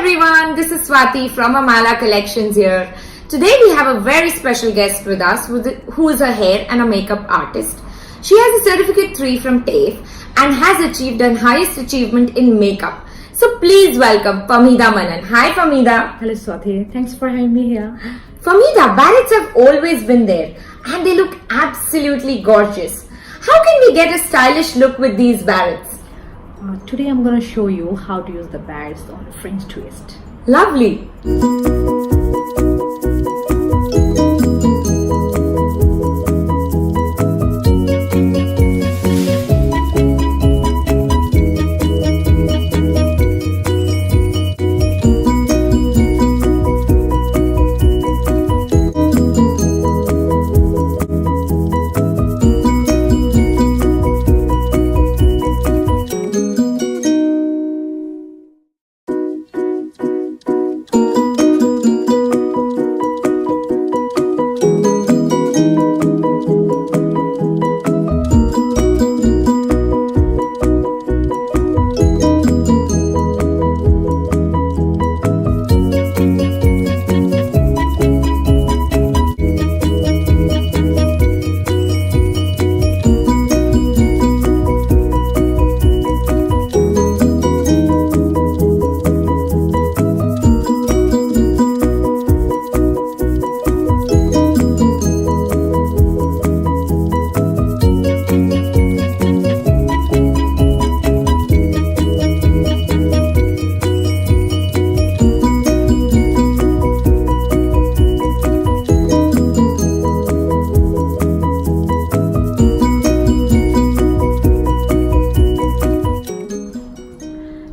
everyone, this is Swati from Amala Collections here. Today we have a very special guest with us who is a hair and a makeup artist. She has a certificate 3 from TAFE and has achieved her highest achievement in makeup. So please welcome Famida Manan. Hi Famida. Hello Swati, thanks for having me here. Famida, barrettes have always been there and they look absolutely gorgeous. How can we get a stylish look with these barrettes? Today I'm going to show you how to use the barrettes on a French twist. Lovely.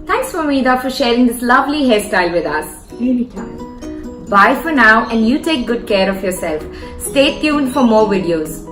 Thanks Famida for sharing this lovely hairstyle with us. Anytime. Bye for now and you take good care of yourself. Stay tuned for more videos.